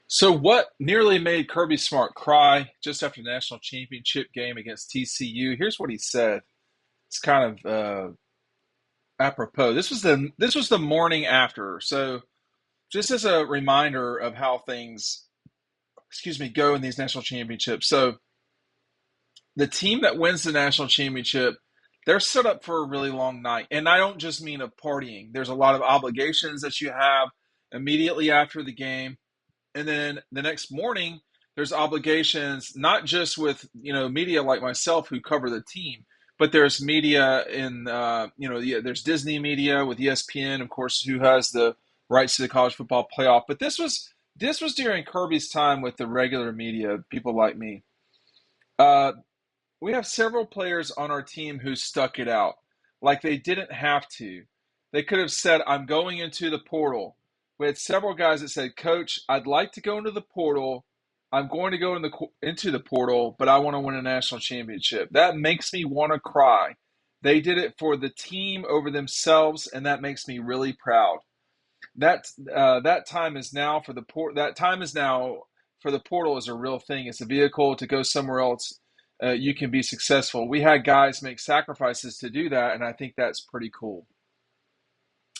So, what nearly made Kirby Smart cry just after the national championship game against TCU? Here's what he said. It's kind of apropos. This was the morning after. So, just as a reminder of how things, go in these national championships. So, the team that wins the national championship, they're set up for a really long night, and I don't just mean of partying. There's a lot of obligations that you have immediately after the game. And then the next morning there's obligations not just with media like myself who cover the team, but there's media in there's Disney media with ESPN, of course, who has the rights to the college football playoff. But this was during Kirby's time with the regular media, people like me. uh, we have several players on our team who stuck it out. Like they didn't have to. They could have said, I'm going into the portal. We had several guys that said, Coach, I'd like to go into the portal. I'm going to go into the portal, but I want to win a national championship. That makes me want to cry. They did it for the team over themselves, and that makes me really proud. That time is now for the That time is now for the portal is a real thing. It's a vehicle to go somewhere else. You can be successful. We had guys make sacrifices to do that, and I think that's pretty cool.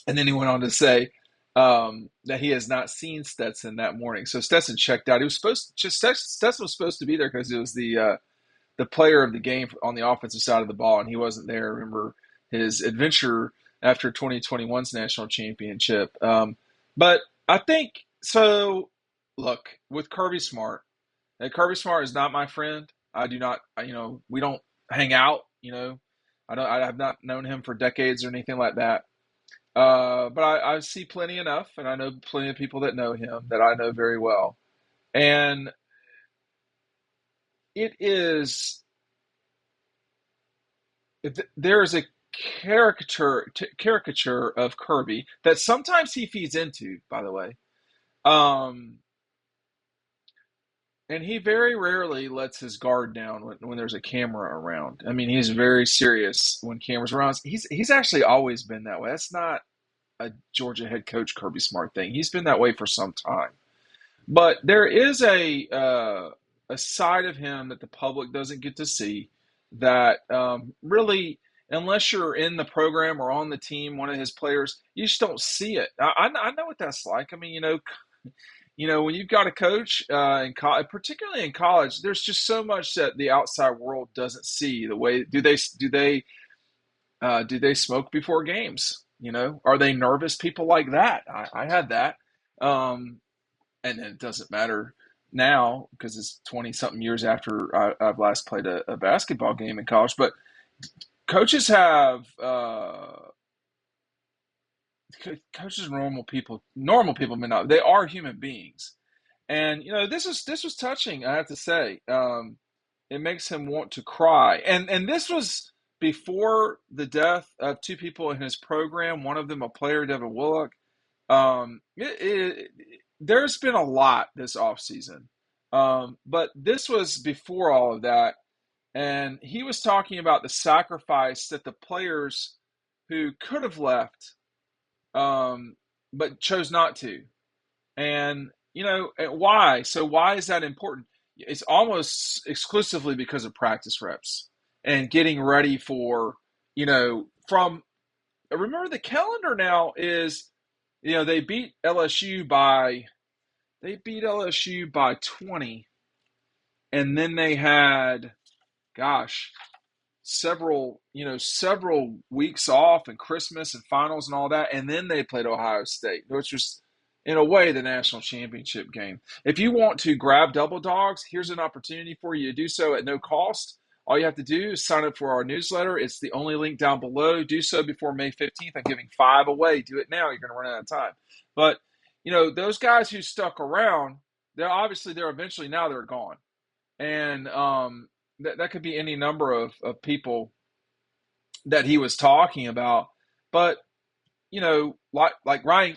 And then he went on to say that he has not seen Stetson that morning. So Stetson checked out. He was Stetson was supposed to be there because it was the player of the game on the offensive side of the ball, and he wasn't there. Remember his adventure after 2021's national championship. But I think so. Look, with Kirby Smart, and Kirby Smart is not my friend. I do not, we don't hang out. I have not known him for decades or anything like that. But I see plenty enough, and I know plenty of people that know him that I know very well. And it is there is a caricature of Kirby that sometimes he feeds into, by the way. Um, and he very rarely lets his guard down when there's a camera around. I mean, he's very serious when cameras around. He's actually always been that way. That's not a Georgia head coach Kirby Smart thing. He's been that way for some time. But there is a side of him that the public doesn't get to see that really, unless you're in the program or on the team, one of his players, you just don't see it. I know what that's like. I mean, when you've got a coach particularly in college, there's just so much that the outside world doesn't see. The way do they smoke before games? Are they nervous people like that? I had that. Um, and it doesn't matter now because it's 20 something years after I've last played a basketball game in college. But coaches have coaches are normal people may not, they are human beings. And this was touching, I have to say. It makes him want to cry. And this was before the death of two people in his program, one of them a player, Devin Willock. There's been a lot this offseason. But this was before all of that. And he was talking about the sacrifice that the players who could have left, but chose not to. And why? So why is that important? It's almost exclusively because of practice reps and getting ready for, from remember the calendar now is, they beat LSU by 20, and then they had, gosh, several weeks off and Christmas and finals and all that, and then they played Ohio State, which was in a way the national championship game. If you want to grab double dogs, here's an opportunity for you to do so at no cost. All you have to do is sign up for our newsletter. It's the only link down below. Do so before May 15th. I'm giving 5 away. Do it now. You're going to run out of time. But, those guys who stuck around, they're eventually now they're gone. And that could be any number of people that he was talking about. But, like Ryan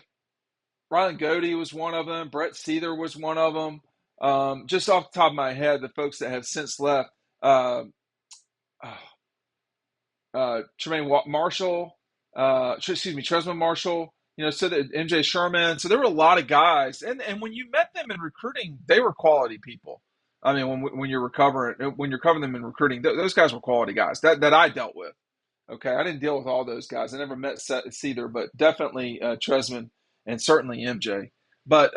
Goody was one of them. Brett Seether was one of them. Just off the top of my head, the folks that have since left, uh, Tremaine Marshall, Tresman Marshall. So that MJ Sherman. So there were a lot of guys, and when you met them in recruiting, they were quality people. I mean, when you're covering them in recruiting, those guys were quality guys that I dealt with. Okay, I didn't deal with all those guys. I never met Seether, but definitely Tresman and certainly MJ. But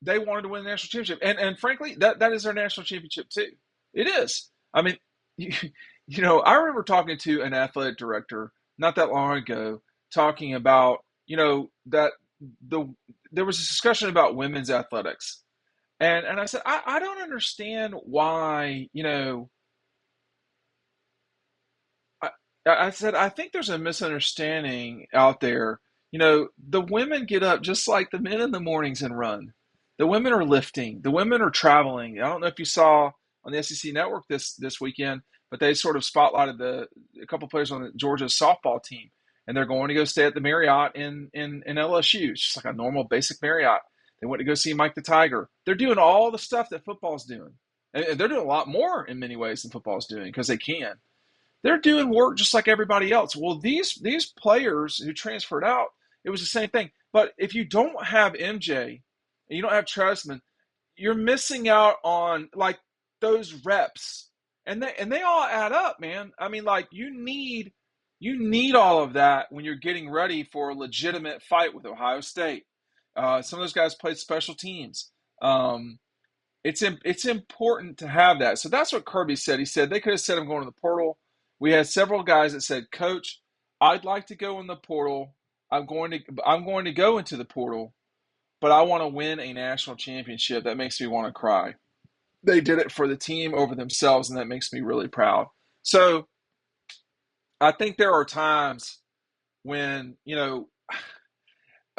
they wanted to win the national championship, and frankly, that is their national championship too. It is. I mean, you, I remember talking to an athletic director not that long ago, talking about that the there was a discussion about women's athletics, and I said I don't understand why I, I said, I think there's a misunderstanding out there. The women get up just like the men in the mornings and run. The women are lifting. The women are traveling. I don't know if you saw on the SEC network this weekend, but they sort of spotlighted a couple players on the Georgia softball team, and they're going to go stay at the Marriott in LSU. It's just like a normal basic Marriott. They went to go see Mike the Tiger. They're doing all the stuff that football's doing, and they're doing a lot more in many ways than football's doing because they can. They're doing work just like everybody else. Well, these players who transferred out, it was the same thing. But if you don't have MJ and you don't have Trestman, you're missing out on like those reps, and they all add up, man. I mean, like you need all of that when you're getting ready for a legitimate fight with Ohio State. Some of those guys played special teams. It's important to have that. So that's what Kirby said. He said they could have said I'm going to the portal. We had several guys that said, "Coach, I'd like to go in the portal. I'm going to go into the portal, but I want to win a national championship. That makes me want to cry." They did it for the team over themselves, and that makes me really proud. So I think when,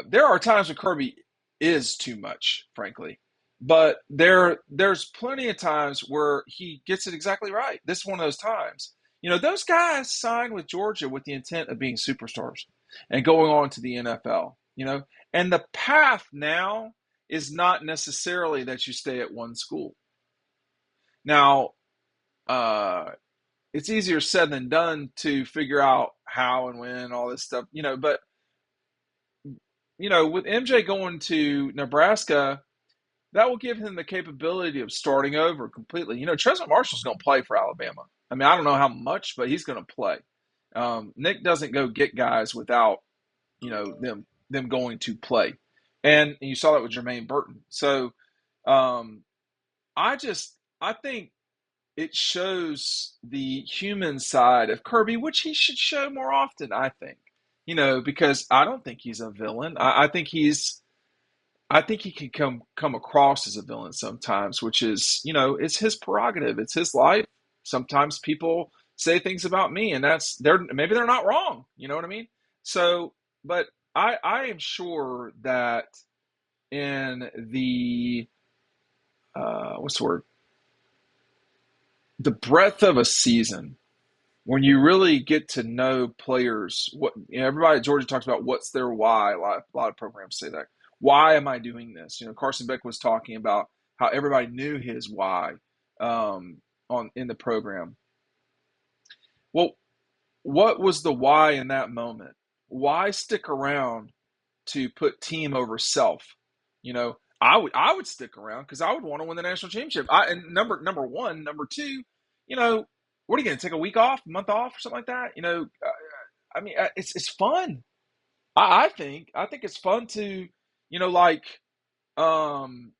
there are times when Kirby is too much, frankly. But there's plenty of times where he gets it exactly right. This is one of those times. Those guys signed with Georgia with the intent of being superstars and going on to the NFL, and the path now is not necessarily that you stay at one school. Now, it's easier said than done to figure out how and when and all this stuff, but with MJ going to Nebraska, that will give him the capability of starting over completely. Trezor Marshall's going to play for Alabama. I mean, I don't know how much, but he's going to play. Nick doesn't go get guys without them going to play, and you saw that with Jermaine Burton. So um, I think it shows the human side of Kirby, which he should show more often. I think, because I don't think he's a villain. I think he can come across as a villain sometimes, which is, it's his prerogative. It's his life. Sometimes people say things about me, and maybe they're not wrong. You know what I mean? So, but I am sure that in the what's the word? The breadth of a season, when you really get to know players, everybody at Georgia talks about what's their why. A lot of programs say that. Why am I doing this? Carson Beck was talking about how everybody knew his why in the program. Well, what was the why in that moment? Why stick around to put team over self? I would stick around because I would want to win the national championship. And number one, number two, what are you going to take a week off, a month off, or something like that? I mean, it's fun. I think it's fun to, like um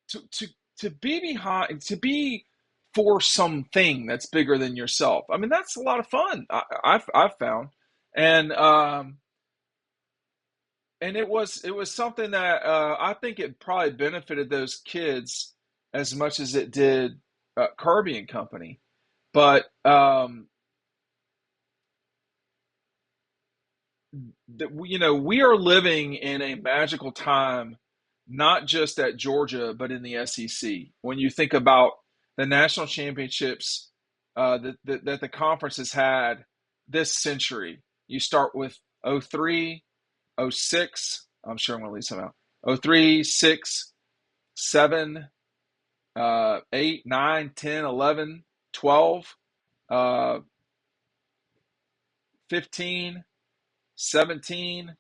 to to be behind, to be for something that's bigger than yourself. I mean, that's a lot of fun. I've found, and it was something that I think it probably benefited those kids as much as it did Kirby and company. But we are living in a magical time, not just at Georgia, but in the SEC. When you think about the national championships that the conference has had this century, you start with '03, '06. I'm sure I'm going to leave some out. '03, '06, '07, 8, 9, 10, 11, 12. Uh, 15, 17,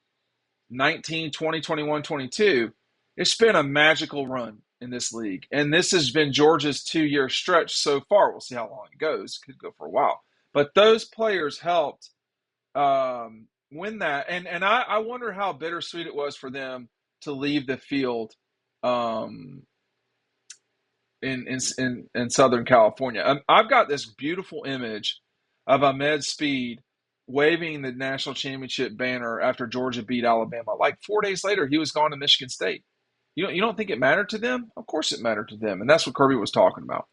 19, 20, 21, 22. It's been a magical run in this league. And this has been Georgia's 2-year stretch so far. We'll see how long it goes. Could go for a while. But those players helped win that. And I wonder how bittersweet it was for them to leave the field um, in Southern California. I've got this beautiful image of Ahmed Speed waving the national championship banner after Georgia beat Alabama. Like 4 days later, he was gone to Michigan State. You don't think it mattered to them? Of course it mattered to them, and that's what Kirby was talking about.